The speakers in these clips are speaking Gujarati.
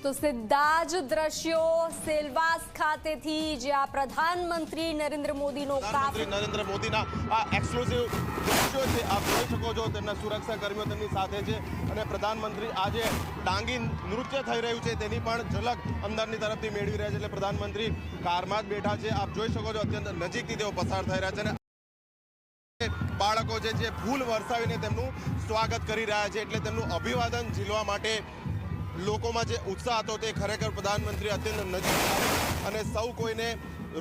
તો સીધા જ દ્રશ્યો સેલવાસ ખાતેથી જ્યાં પ્રધાનમંત્રી નરેન્દ્ર મોદીનો નરેન્દ્ર મોદીના આ એક્સક્લુઝિવ દ્રશ્યો છે આપ જોઈ શકો છો। તેમના સુરક્ષા કર્મીઓ તેમની સાથે છે અને પ્રધાનમંત્રી આજે ડાંગી નૃત્ય થઈ રહ્યું છે તેની પણ ઝલક અંદરની તરફથી મેળવી રહ્યા છે। એટલે પ્રધાનમંત્રી કારમાં જ બેઠા છે, આપ જોઈ શકો છો અત્યંત નજીકથી તેઓ પસાર થઈ રહ્યા છે અને બાળકો જે ફૂલ વરસાવીને તેમનું સ્વાગત કરી રહ્યા છે। એટલે તેમનું અભિવાદન ઝીલવા માટે લોકોમાં જે ઉત્સાહ હતો તે ખરેખર પ્રધાનમંત્રી અત્યંત નજીક અને સૌ કોઈને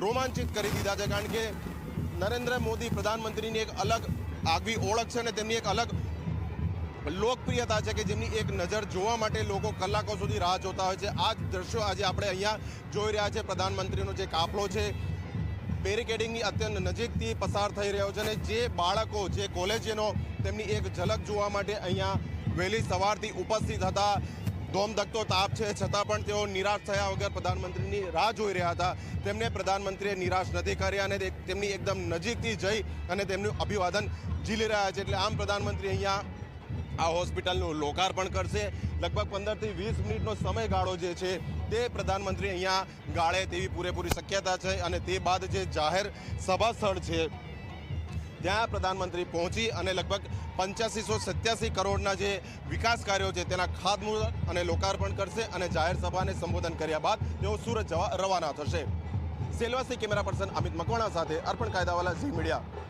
રોમાંચિત કરી દીધા છે। કારણ કે નરેન્દ્ર મોદી પ્રધાનમંત્રીની એક અલગ આગવી ઓળખ છે અને તેમની એક અલગ લોકપ્રિયતા છે કે જેમની એક નજર જોવા માટે લોકો કલાકો સુધી રાહ જોતા હોય છે। આ જ દ્રશ્યો આજે આપણે અહીંયા જોઈ રહ્યા છે। પ્રધાનમંત્રીનો જે કાફલો છે બેરિકેડિંગની અત્યંત નજીકથી પસાર થઈ રહ્યો છે અને જે બાળકો જે કોલેજનો તેમની એક ઝલક જોવા માટે અહીંયા વહેલી સવારથી ઉપસ્થિત હતા। ધોમધકતો તાપ છે છતાં પણ તેઓ નિરાશ થયા વગર પ્રધાનમંત્રીની રાહ જોઈ રહ્યા હતા। તેમને પ્રધાનમંત્રીએ નિરાશ નથી કર્યા અને તેમની એકદમ નજીકથી જઈ અને તેમનું અભિવાદન ઝીલી રહ્યા છે। એટલે આમ પ્રધાનમંત્રી અહીંયા આ હોસ્પિટલનું લોકાર્પણ કરશે। લગભગ 15 થી 20 મિનિટનો સમયગાળો જે છે તે પ્રધાનમંત્રી અહીંયા ગાળે તેવી પૂરેપૂરી શક્યતા છે અને તે બાદ જે જાહેર સભા સ્થળ છે ત્યાં પ્રધાનમંત્રી પહોંચી અને લગભગ 8587 કરોડના જે વિકાસ કાર્યો છે તેના ખાતમુહૂર્ત અને લોકાર્પણ કરશે અને જાહેર સભાને સંબોધન કર્યા બાદ તેઓ સુરત જવા રવાના થશે। સેલવાસથી કેમેરા પર્સન અમિત મકવાણા સાથે અર્પણ કાયદાવાલા ઝી મીડિયા।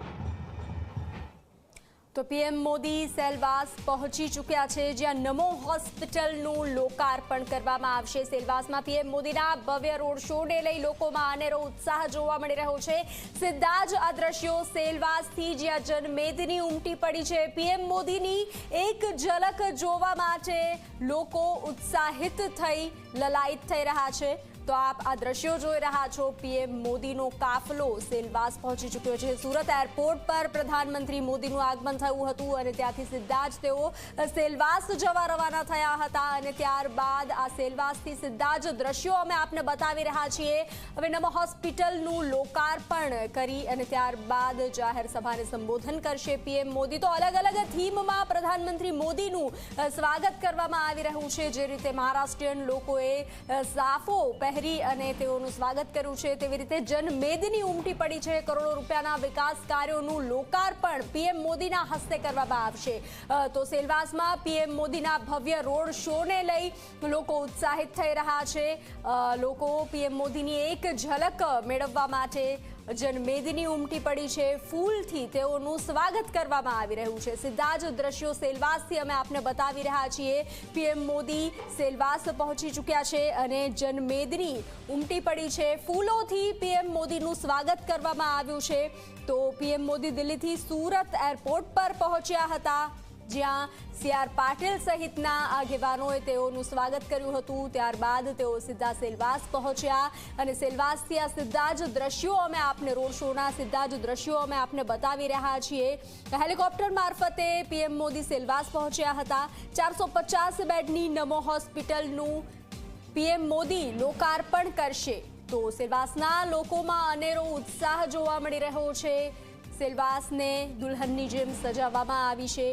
તો પીએમ મોદી સેલવાસ પહોંચી ચૂક્યા છે જ્યાં નમો હોસ્પિટલનું લોકાર્પણ કરવામાં આવશે। સેલવાસમાં પીએમ મોદીના ભવ્ય રોડ શોને લઈ લોકોમાં અનેરો ઉત્સાહ જોવા મળી રહ્યો છે। સીધા જ આ દ્રશ્યો સેલવાસથી જ્યાં જનમેદની ઉમટી પડી છે। પીએમ મોદીની એક ઝલક જોવા માટે લોકો ઉત્સાહિત થઈ લલાયત થઈ રહ્યા છે। તો આપ આ દ્રશ્યો જોઈ રહ્યા છો। પીએમ મોદીનો કાફલો સેલવાસ પહોંચી ચૂક્યો છે। સુરત એરપોર્ટ પર પ્રધાનમંત્રી મોદીનું આગમન થયું હતું અને ત્યાંથી સીધા જ તેઓ સેલવાસ જવા રવાના થયા હતા અને ત્યારબાદ આ સેલવાસથી સીધા જ દ્રશ્યો અમે આપને બતાવી રહ્યા છીએ। હવે નમો હોસ્પિટલનું લોકાર્પણ કરી અને ત્યારબાદ જાહેર સભાને સંબોધન કરશે પીએમ મોદી। તો અલગ અલગ થીમમાં પ્રધાનમંત્રી મોદીનું સ્વાગત કરવામાં આવી રહ્યું છે। જે રીતે મહારાષ્ટ્રીયન લોકોએ સાફો અને તેઓનું સ્વાગત કર્યું છે તેવી રીતે જનમેદની ઉમટી પડી છે। કરોડો રૂપિયાના વિકાસ કાર્યોનું લોકાર્પણ પીએમ મોદીના હસ્તે કરવામાં આવશે। તો સેલવાસમાં પીએમ મોદીના ભવ્ય રોડ શોને લઈ લોકો ઉત્સાહિત થઈ રહ્યા છે। લોકો પીએમ મોદીની એક ઝલક મેળવવા માટે જનમેદની ઉમટી પડી છે। ફૂલથી તેઓનું સ્વાગત કરવામાં આવી રહ્યું છે। સીધા જ દ્રશ્યો સેલવાસથી અમે આપને બતાવી રહ્યા છીએ। પીએમ મોદી સેલવાસ પહોંચી ચૂક્યા છે અને જનમેદની ઉમટી પડી છે। ફૂલોથી પીએમ મોદીનું સ્વાગત કરવામાં આવ્યું છે। તો પીએમ મોદી દિલ્હીથી સુરત એરપોર્ટ પર પહોંચ્યા હતા જ્યાં CR પાટીલ સહિતના આગેવાનોએ તેઓનું સ્વાગત કર્યું હતું। ત્યારબાદ તેઓ સીધા સેલવાસ પહોંચ્યા અને સેલવાસથી આ સીધા જ દ્રશ્યો અમે આપને રોડ શોના સીધા જ દ્રશ્યો અમે આપને બતાવી રહ્યા છીએ। હેલિકોપ્ટર મારફતે પીએમ મોદી સેલવાસ પહોંચ્યા હતા। 450 બેડની નમો હોસ્પિટલનું પીએમ મોદી લોકાર્પણ કરશે। તો સેલવાસના લોકોમાં અનેરો ઉત્સાહ જોવા મળી રહ્યો છે। સેલવાસને દુલ્હનની જેમ સજાવવામાં આવી છે।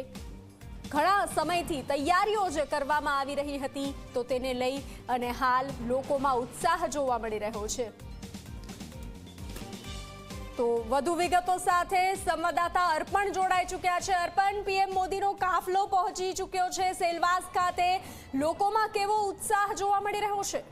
ઘણા સમયથી તૈયારીઓ જ કરવામાં આવી રહી હતી તો તેને લઈ અને હાલ લોકોમાં ઉત્સાહ જોવા મળી રહ્યો છે। તો વધુ વિગતો સાથે સંવાદદાતા અર્પણ જોડાઈ ચૂક્યા છે। અર્પણ, પીએમ મોદીનો કાફલો પહોંચી ચૂક્યો છે સેલવાસ ખાતે, લોકોમાં કેવો ઉત્સાહ જોવા મળી રહ્યો છે?